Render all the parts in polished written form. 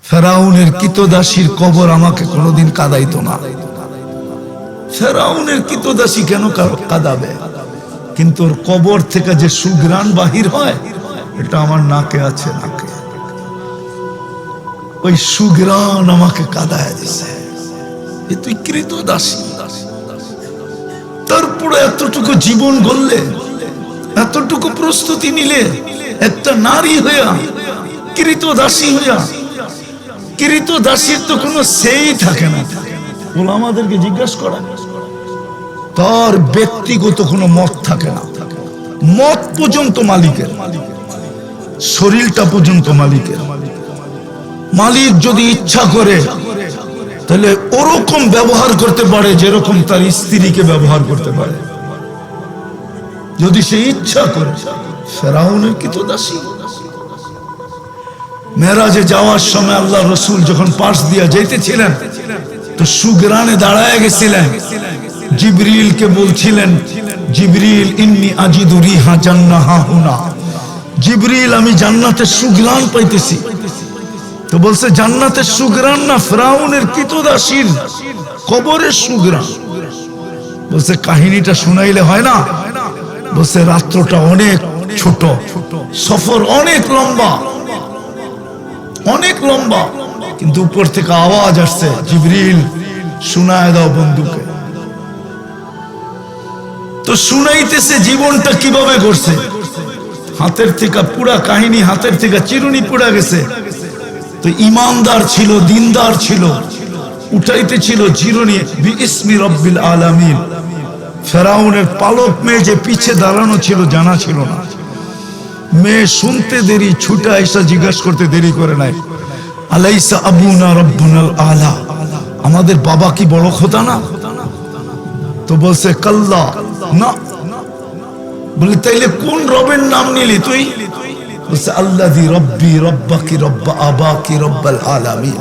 ফেরাউনের কৃতদাসীর কবর আমাকে কোনোদিন কাঁদাইতো না। ফেরাউনের কৃতদাসী কেন কাঁদাবে? কিন্তু ওর কবর থেকে যে সুঘ্রাণ বাহির হয় এটা আমার নাকে আছে, নাকে। ওই সুঘ্রাণ আমাকে কাঁদায় দিছে। এ তুই কৃতদাসী, তারপরে এতটুকু জীবন গড়লে, এতটুকু প্রস্তুতি নিলে, একটা নারী হইয়া, কৃতদাসী হইয়া। কৃতদাসীর তো কোনো সেই থাকে না। ওলামাদেরকে জিজ্ঞাসা করা, তার ব্যক্তিগত কোনো মত থাকে না। মত পর্যন্ত মালিকের, শরীরটা পর্যন্ত মালিকের। মালিক যদি ইচ্ছা করে তাহলে ওরকম ব্যবহার করতে পারে যেরকম তার স্ত্রীকে ব্যবহার করতে পারে, যদি সে ইচ্ছা করে। ফেরাউনের কৃতদাসী। মেরাজে যাওয়ার সময় আল্লাহ রসুল যখন পাশ দিয়া যাইতেছিলেন তো সুঘ্রাণে দাঁড়ায় গেছিলেন। জিবরিলকে বলছিলেন, জিবরিল ইন্নী আজিদু রিহা জান্নাহা হুনা। জিবরিল আমি জান্নাতের সুঘ্রাণ পাইতেছি। তো বলছে জান্নাতের সুঘ্রাণ না, ফেরাউনের কৃতদাসীর কবরের সুঘ্রাণ। বলছে কাহিনীটা শুনাইলে হয় না? বলছে রাত্রটা অনেক ছোট, সফর অনেক লম্বা, অনেক লম্বা, কিন্তু উপর থেকে আওয়াজ আসছে, জিবরিল শুনায় দাও বন্ধুকে। তো শুনাইতেছে জীবনটা কিভাবে করছে। হাতের থেকে পুরা কাহিনী, হাতের থেকে চিরুনি পুড়া গেছে। তো ইমানদার ছিল, দিনদার ছিল, উঠাইতে ছিল চিরুনি। বিইসমি রব্বিল আলামিন। ফেরাউনের পালক মেয়ে যে পিছে দাঁড়ানো ছিল জানা ছিল না। মেয়ে শুনতে দেরি, ছুটে এসে জিজ্ঞাসা করতে দেরি করে নাই, আলাইসা আবুনা রব্বুনাল আলা, আমাদের বাবা কি বড় খোদা না? তো বলছে কাল্লা, না। বলে তাইলে কোন রবের নাম নিলি তুই? বলছে আল্লাযী রব্বি রব্বাকি রব্বা আবাকি রব্বাল আলামিন।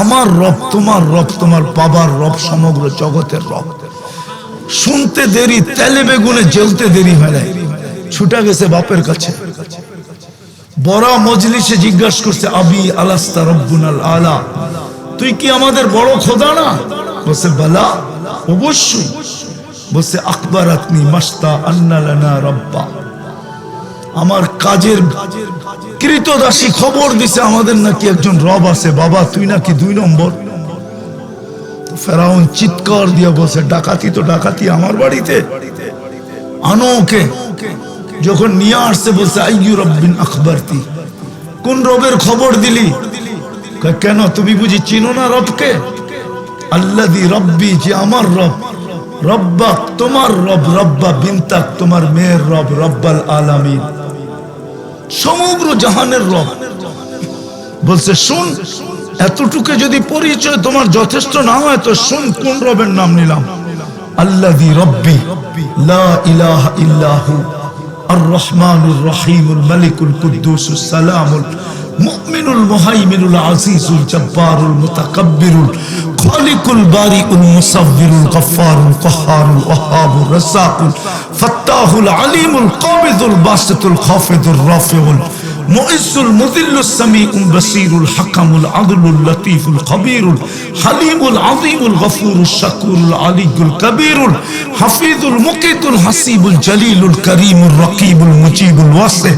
আমার রব তোমার রব, তোমার বাবার রব, সমগ্র জগতের রব। শুনতে দেরি, তেলে বেগুনে জ্বলতে দেরি হয় নাই, ছুটা গেছে বাপের কাছে। বড় মজলিসে জিজ্ঞাসা করছে, আবি আলাস্তা রব্বুনাল আলা, তুই কি আমাদের বড় খোদা না? বলছে বালা, অবশ্যই। বলছে আকবারাতনি মাস্তা আন্না লানা রব্বা, আমার কাজের কৃতদাসী খবর দিছে আমাদের নাকি একজন রব আছে, বাবা তুই নাকি 2 নম্বর। ফেরাউন চিৎকার দিয়ে বলছে, ডাকাতি তো ডাকাতি আমার বাড়িতে, আনো ওকে। যখন নিয়ে আসছে বলছে আইয়ু রব্বিন আখবারতি, কোন রবের খবর দিলি? কেন, তুমি বুঝি চিনো না রবকে? আল্লাযী রব্বি, যে আমার রব, রব্বাক তোমার রব, রব্বা বিনতাক তোমার মেয়ের রব, রব্বাল আলামিন সমগ্র জাহানের রব। বলছে শুন, এতটুকু যদি পরিচয় তোমার যথেষ্ট না হয় তো শুন কোন রবের নাম নিলাম। আল্লাযী রব্বি লা ইলাহা ইল্লাহু আর রহমানুর রহিমুল মালিকুল কুদ্দুসুস সালামুল মুমিনুল মুহাইমিনুল আজিজুল জব্বারুল মুতাকাব্বিরুল খালিকুল বারিউল মুসাব্বিরুল গফফারুল কাহ্হারুল ওয়াহ্হাবুর রাজ্জাকুল ফাত্তাহুল আলিমুল কাবিদুল বাসিতুল খাফিদুর রাফিউল মুইজ্জুল মুযিল্লুস সামিউল বাসীরুল হাকামুল আদলুল লতীফুল খবীরুল হালিমুল আযীমুল গফুরুশ শাকুরুল আলিয়ুল কবীরুল হাফিজুল মুকিতুল হাসিবুল জলিলুল করিমুল রকিবুল মুজিবুল ওয়াসি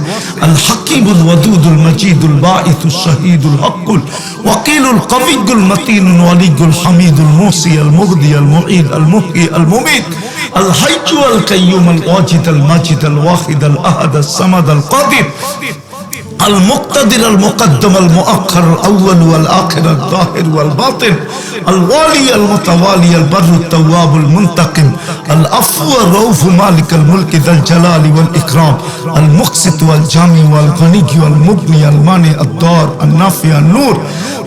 আল হাকিমুল ওয়াদুদুল মজিদুল বাঈসুশ শহীদুল হকুল ওয়াকিলুল কবিয়ুল মতিনুল ওয়ালিয়ুল হামিদুল মুসি আল মুগদি আল মুঈদ আল মুহয়ি আল মুমীত আল হাইয়্যু আল কাইয়্যুম আল ওয়াজিদ আল মাজিদ আল ওয়াহিদ আল আহাদ আল সামাদ আল কাদির المقتدر المقدم المؤخر الأول والآخر الظاهر والباطن الوالي المتوالي البر التواب المنتقم العفو الرؤوف مالك الملك ذا الجلال والإكرام المقسط والجامع والغني والمغني المانع الضار النافع النور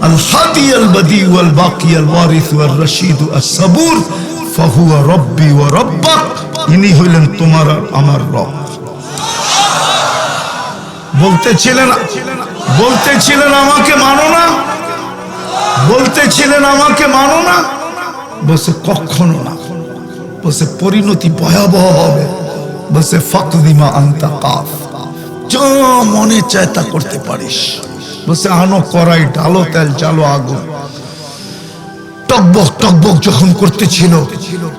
الهادي البديع والباقي الوارث والرشيد الصبور فهو ربي وربك إني هلن تمر أمر رب। বলতেছিলেন আমাকে মানো না, বলতেছিলেন আমাকে মানো না। বলছে কখনো না। বলছে পরিণতি ভয়াবহ হবে। বলছে ফাকদিমা আনতা কাফ, যা মনে চায় তা করতে পারিস, বলছে আনো কড়াই, ঢালো তেল, চালো আগুন। টকবক টকবক যখন করতেছিল,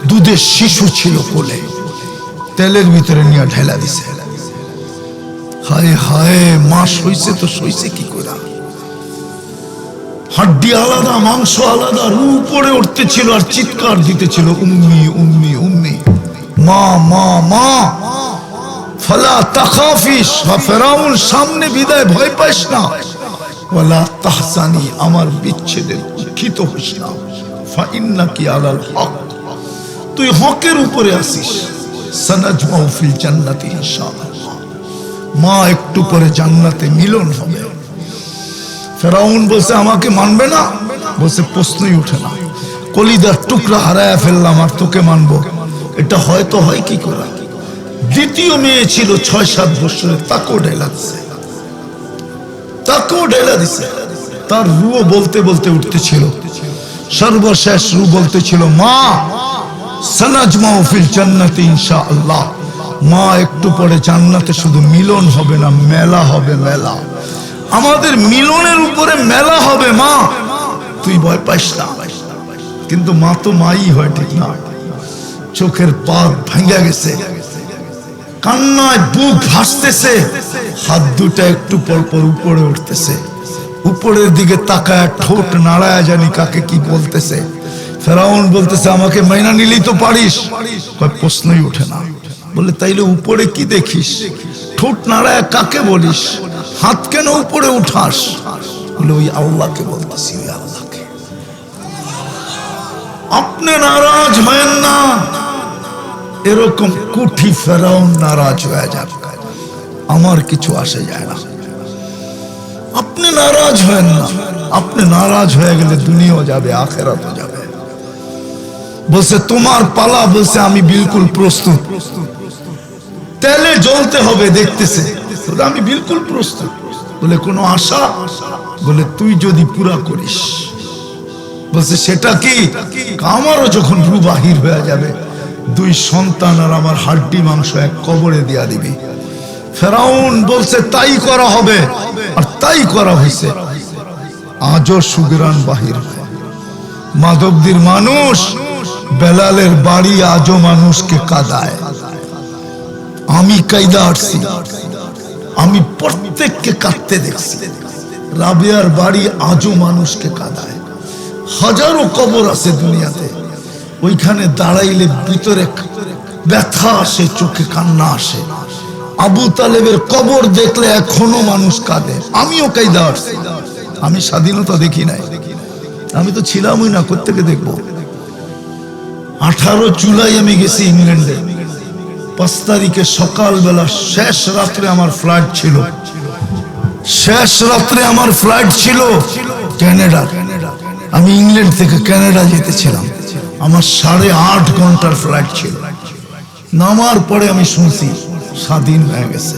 দুধের শিশু ছিল কোলে, তেলের ভিতরে নিয়ে ঢেলা দিছে। হায় হায়, মাস হইছে তো সইছে কি করে? হাড্ডি আলাদা, মাংস আলাদা, রু উপরে উঠতেছিল আর চিৎকার দিতেছিল, উম্মি উম্মি উম্মি, মা মা মা। ফালা তাখাফিস, ফেরাউন সামনে, বিদায় ভয় পাইস না। ওয়ালা তাহজানি, আমার বিচ্ছেদে দুঃখিত হইস না। ফাইন্নাকি আলাল হক, তুই হকের উপরে আসিস। সানাজমাউ ফিল জান্নাতি ইনশাআল্লাহ, মা একটু পরে জান্নাতে মিলন হবে। ফেরাউন বলছে আমাকে মানবে না? বলছে প্রশ্নই উঠে না, কলিদার টুকরা হারায়া ফেললাম আর তোকে মানবো, এটা হয়তো হয় কি করে? দ্বিতীয় মেয়ে ছিল 6-7 বছরের, তাকেও ঢেলা দিছে, তাকেও ঢেলা দিছে। তার রুও বলতে বলতে উঠতেছিল, সর্বশেষ রু বলতেছিল মা সানাজমাউ ফিল জান্নাতি ইনশাআল্লাহ, মা একটু পরে জান্নাতে শুধু মিলন হবে না, মেলা হবে, মেলা। আমাদের মিলনের উপরে মেলা হবে মা, তুই ভয় পাইস না। কিন্তু মা তো মাই হয়, ঠিক না? চোখের পাত ভাঙা গেছে, কান্নায় বুক ভাসতেছে, হাত দুটা একটু পর পর উপরে উঠতেছে, উপরের দিকে তাকায় ঠোঁট নাড়ায় জানি কাকে কি বলতেছে। ফেরাউন বলতেছে আমাকে মাইনা নিলি তো পারিস? প্রশ্নই উঠে না। বলে তাইলে উপরে কি দেখিস? ঠোঁট নাড়ায় কাকে বলিস? হাত কেন উপরে উঠাস? বলে ওই আল্লাহকে বলতেছি, ওই আল্লাহকে। আপনি নারাজ হয়েন না, এরকম কুঠি ফেরাউন নারাজ হয়ে যাক, আমার কিছু আসে যায় না। আপনি নারাজ হয়েন না, আপনি নারাজ হয়ে গেলে দুনিয়াও যাবে, আখেরাতও যাবে। বলছে তোমার পালা। বলছে আমি বিলকুল প্রস্তুত, তেলে জ্বলতে হবে দেখতেছে, আমি বিলকুল প্রস্তুত। বলে কোনো আশা? বলে তুই যদি পুরা করিস। বলছে সেটা কি? আমারও যখন রু বাহির হয়ে যাবে, 2 সন্তান আর আমার হাড্ডি মাংস এক কবরে দিয়া দিবি। ফেরাউন বলছে তাই করা হবে, আর তাই করা হয়েছে। আজও সুগরান বাহির হয়। মাধবদীর মানুষ, বেলালের বাড়ি আজও মানুষকে কাঁদায়। আমি কায়দা আসছি, আমি প্রত্যেককে কাঁদতে দেখছি। রাবিয়ার বাড়ি আজও মানুষকে কাঁদায়। হাজারো কবর আছে দুনিয়াতে, ওইখানে দাঁড়াইলে ভিতরে ব্যথা আসে, চোখে কান্না আসে। আবু তালেবের কবর দেখলে এখনো মানুষ কাঁদে। আমিও কায়দা আসছি, আমি স্বাধীনতা দেখি নাই, আমি তো ছিলামই না, কোত্থেকে দেখবো? 18 জুলাই আমি গেছি ইংল্যান্ডে। 5 তারিখে সকালবেলা, শেষ রাত্রে আমার ফ্লাইট ছিল, শেষ রাত্রে আমার ফ্লাইট ছিল ক্যানাডা। আমি ইংল্যান্ড থেকে ক্যানাডা যেতেছিলাম, আমার 8.5 ঘন্টার ফ্লাইট ছিল। নামার পরে আমি শুনছি স্বাধীন হয়ে গেছে।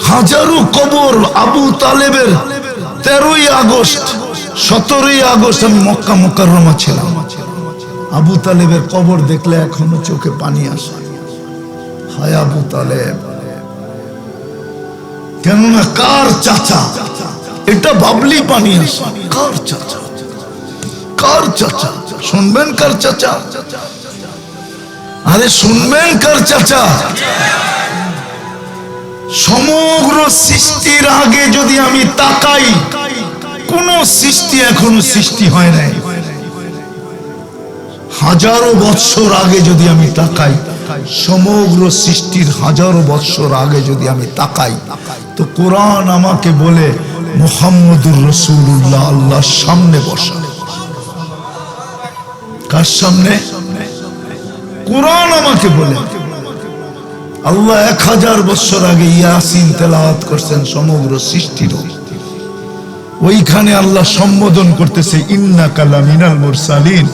হাজারো কবর। আবু তালেবের 13ই আগস্ট, 17ই আগস্ট আমি মক্কা মুকাররমা ছিলাম। আবু তালেবের কবর দেখলে এখনো চোখে পানি আসে। হায় আবু তালেব, কেননা কার চাচা, এটা ভাবলেই পানি আসে। কার চাচা, কার চাচা? শুনবেন কার চাচা? আরে শুনবেন কার চাচা? সমগ্র সৃষ্টির আগে যদি আমি তাকাই, কোন সৃষ্টি এখনো সৃষ্টি হয় নাই। হাজারো বৎসর আগে যদি আমি তাকাই, সমগ্র সৃষ্টির হাজারো বৎসর আগে যদি আমি তাকাই, তো কোরআন আমাকে বলে মুহাম্মদুর রাসূলুল্লাহ আল্লাহর সামনে বসা। কার সামনে? কোরআন আমাকে বলে আল্লাহ 1000 বছর আগে ইয়াসিন তেলাওয়াত করছেন সমগ্র সৃষ্টির। ওইখানে আল্লাহ সম্বোধন করতেছে ইন্নাকা লামিনাল মুরসালিন।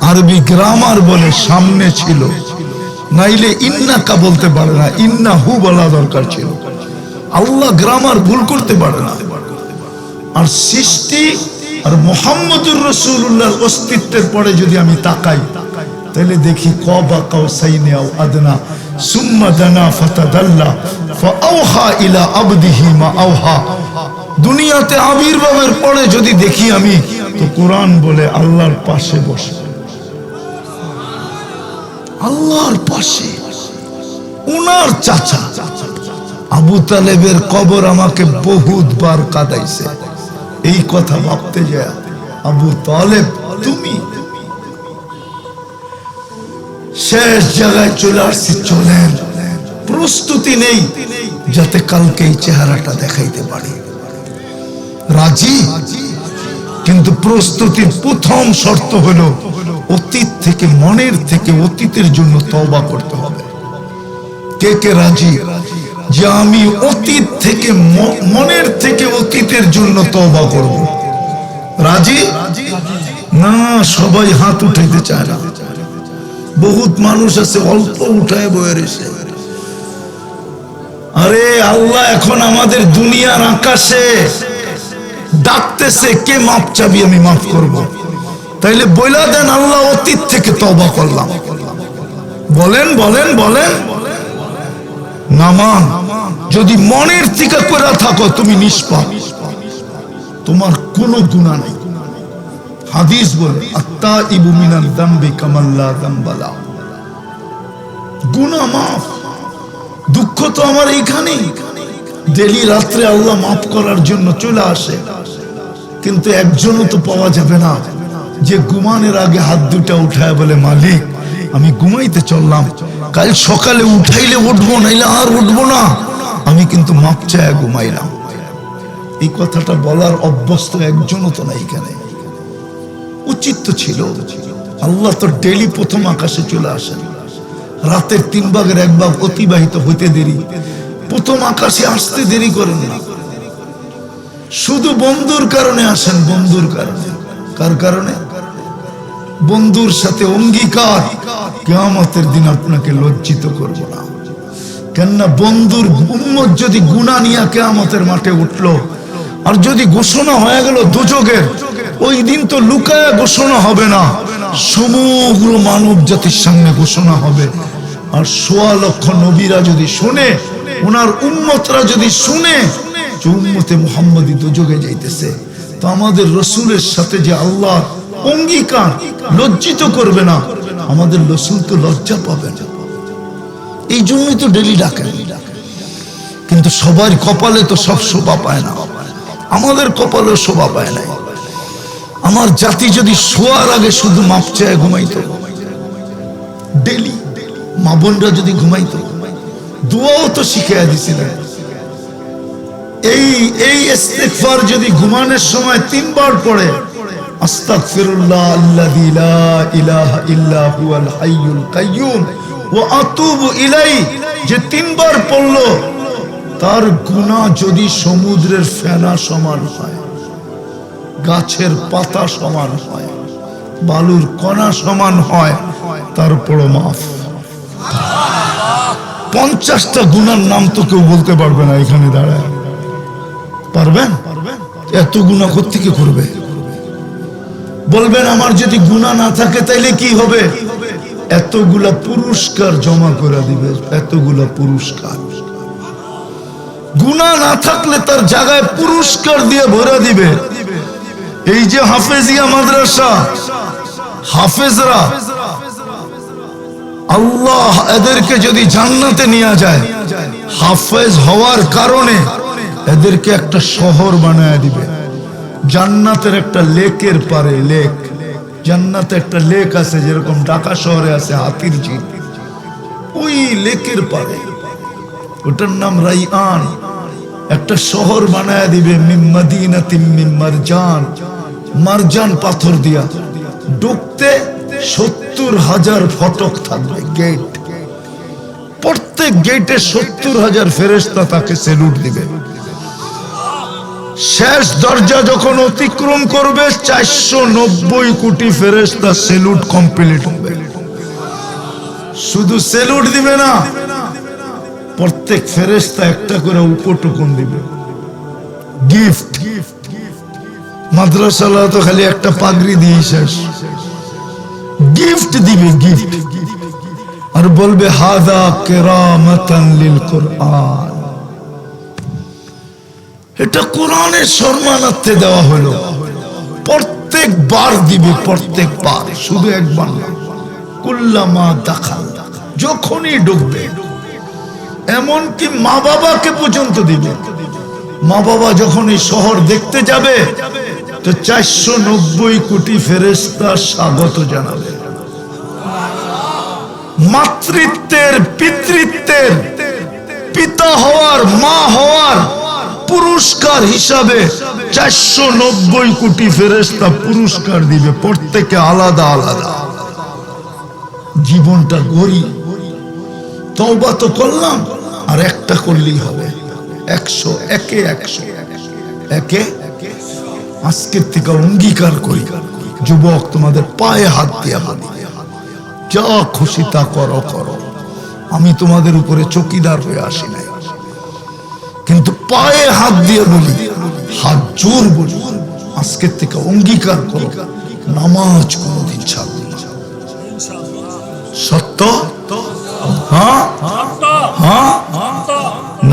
আরবি গ্রামার বলে সামনে ছিল, নাইলে ইন্নাকা বলতে পারে না, ইন্নাহু বলা দরকার ছিল। আল্লাহ গ্রামার ভুল করতে পারে না। আর সৃষ্টি আর মুহাম্মদুর রাসূলুল্লাহর অস্তিত্বের পরে যদি আমি তাকাই, তাহলে দেখি কবা কাউসাইনি আও আদনা, সুম্মা দানা ফাতাদাল্লা ফাআওহা ইলা আবদিহি মা আওহা। দুনিয়াতে আবির্ভাবের পরে যদি দেখি আমি, তো কোরআন বলে আল্লাহর পাশে বসে, আল্লাহর পাশে। উনার চাচা আবু তালেবের কবর আমাকে বহুতবার কাঁদাইছে। এই কথা ভাবতে যায়, আবু তালেব তুমি শেষ জায়গায় চলে আসছি, চলেন। প্রস্তুতি নেই যাতে কালকে এই চেহারাটা দেখাইতে পারি। রাজি, কিন্তু প্রস্তুতির প্রথম শর্ত হলো অতীত থেকে, মনের থেকে অতীতের জন্য তওবা করতে হবে। কে কে রাজি যে আমি অতীত থেকে, মনের থেকে অতীতের জন্য তওবা করব? রাজি না? সবাই হাত উঠাইতে চায় না। বহুত মানুষ আছে অল্প উঠায় বয়ে রয়েছে। আরে আল্লাহ এখন আমাদের দুনিয়ার আকাশে ডাকতেছে, কে মাপ চাবি? আমি মাফ করব। তাইলে বইলা দেন, আল্লাহ অতীত থেকে তওবা করলাম। বলেন বলেন বলেন। নামান যদি মনের থেকে করে থাকো, তুমি নিষ্পাপ, তোমার কোনো গুনাহ নাই। হাদিস বলে আত্তাইবু মিনাল যামবি কামাল্লা যামবালা, গুনাহ মাফ। দুঃখ তো আমার এইখানেই, ডেলি রাত্রে আল্লাহ মাফ করার জন্য চলে আসে, কিন্তু একজনও তো পাওয়া যাবে না যে ঘুমানোর আগে হাত দুটা উঠায় বলে মালিক আমি ঘুমাইতে চললাম, কাল সকালে উঠাইলে উঠবো, নাইলে আর উঠবো না, আমি কিন্তু মাপ চায় ঘুমাইলাম। এই কথাটা বলার অভ্যস্ত একজনও তো নাই এখানে। উচিত তো ছিল। আল্লাহ তো ডেলি প্রথম আকাশে চলে আসেন, রাতের 3 ভাগের 1 ভাগ অতিবাহিত হইতে দেরি, প্রথম আকাশে আসতে দেরি করেন না। শুধু বন্ধুর কারণে আসেন, বন্ধুর কারণে। কার কারণে? বন্ধুর সাথে অঙ্গীকার, কিয়ামতের দিন আপনাকে লজ্জিত করব না। কেননা বন্ধুর উম্মত যদি গুনাহ নিয়ে কিয়ামতের মাঠে উঠলো, আর যদি ঘোষণা হয়ে গেল দোজখের, ওই দিন তো লুকায়া ঘোষণা হবে না, সমগ্র মানব জাতির সামনে ঘোষণা হবে। আর 1.25 লক্ষ নবীরা যদি শুনে, ওনার উম্মতরা যদি শুনে যে উম্মতে মুহাম্মদী দোজখে যাইতেছে, তো আমাদের রসুলের সাথে যে আল্লাহ অঙ্গীকার, লজ্জিত করবে না, আমাদের রসুল তো লজ্জা পাবে না। এই জন্যই তো ডেলি ডাকেন। কিন্তু সবার কপালে তো সব শোভা পায় না, আমাদের কপালে শোভা পায় না। আমার জাতি যদি শোয়ার আগে শুধু মাপ চায় ঘুমাইতো, ডেলি মা বোনরা যদি ঘুমাইতো, দোয়াও তো শিখিয়ে দিছিলেন। এই ইস্তিগফার যদি ঘুমানোর সময় 3 বার পড়ে, আস্তাগফিরুল্লাহ আল্লাযী লা ইলাহা ইল্লা হুয়াল হাইয়ুল কাইয়্যুম ওয়া আতুবু ইলাইহি, যে 3 বার পড়লো, তার গুনাহ যদি সমুদ্রের ফেনা সমান হয়, গাছের পাতা সমান হয়, বালুর কণা সমান হয়, তারপরও মাফ। 50টা গুনার নাম তো কেউ বলতে পারবে না এখানে দাঁড়ায়। পারবেন? এত গুনাহ কোত্থেকে করবে? বলবেন আমার যদি গুনাহ না থাকে তাইলে কি হবে? এতগুলা পুরস্কার জমা করে দিবে, এতগুলা পুরস্কার। গুনাহ না থাকলে তার জায়গায় পুরস্কার দিয়ে ভরে দিবে। এই যে হাফেজিয়া মাদ্রাসা, হাফেজরা, আল্লাহ এদেরকে যদি জান্নাতে নিয়ে যায়, হাফেজ হওয়ার কারণে এদেরকে একটা শহর বানায় দিবে। জান্নাতের একটা লেকের পারে, লেক, জান্নাতে একটা লেক আছে, যেরকম ঢাকা শহরে আছে হাতির ঝিল, ওই লেকের পারে, ওটার নাম রাইয়ান। একটা শহর বানায় দিবে, মিন মাদিনাতিন মিন মারজান, মারজান পাথর দিয়া। ঢুকতে 70,000 ফটক থাকবে, গেট। প্রত্যেক গেটে 70,000 ফেরেশতা তাকে স্যালুট দিবে। শেষ দরজা যখন অতিক্রম করবে, 490 কোটি ফেরেশতা স্যালুট কমপ্লিট হবে। শুধু স্যালুট দিবে না, প্রত্যেক ফেরেশতা একটা করে উপটুকুন দিবে, গিফট। মাদ্রাসালা তো খালি একটা পাগড়ি দিয়ে শেষ, গিফট দিবে, গিফট। আর বলবে হাযা কিরামাতান লিল কুরআন, এটা কোরআনের সম্মানার্থে দেওয়া হলো। প্রত্যেকবার দিবে, প্রত্যেকবার, শুধু একবার না। কুল্লামা দাখাল, যখনই ঢুকবে। এমনকি মা বাবাকে পর্যন্ত দিবে। মা বাবা যখন এই শহর দেখতে যাবে তো 490 কোটি ফেরেশতা স্বাগত জানাবে। মাতৃত্বের, পিতৃত্বের, পিতা হওয়ার, মা হওয়ার পুরস্কার হিসাবে 490 কোটি ফেরেশতা পুরস্কার দিবে, প্রত্যেকে আলাদা আলাদা। জীবনটা গড়ি, তওবা তো করলাম, আর একটা করলেই হবে 100, একে 100, একে। আজকের থেকে অঙ্গীকার করি, যুবক, তোমাদের পায়ে হাত দিয়ে বলি, যা খুশি তা করো করো, আমি তোমাদের উপরে চকিদার হয়ে আসি নাই, কিন্তু পায়ে হাত দিয়ে বলি, হাত জোর বলি, আজকের থেকে অঙ্গীকার করো, নামাজ কোনোদিন ছাড়বে না। সত্য? হ্যাঁ হ্যাঁ।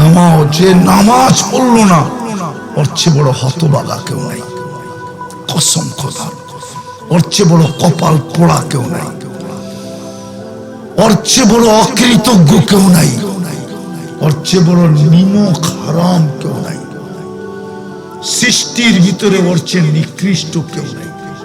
নামাজ, যে নামাজ পড়লো না ওর চেয়ে বড় হতভাগা কেউ নাই, কসম খোদার। ওর চেয়ে বড় কপাল পোড়া কেউ নাই, ওর চেয়ে বড় অকৃতজ্ঞ কেউ নাই, ওর চেয়ে বড় নিমক হারাম কেউ নাই, সৃষ্টির ভিতরে ওর চেয়ে নিকৃষ্ট কেউ নাই।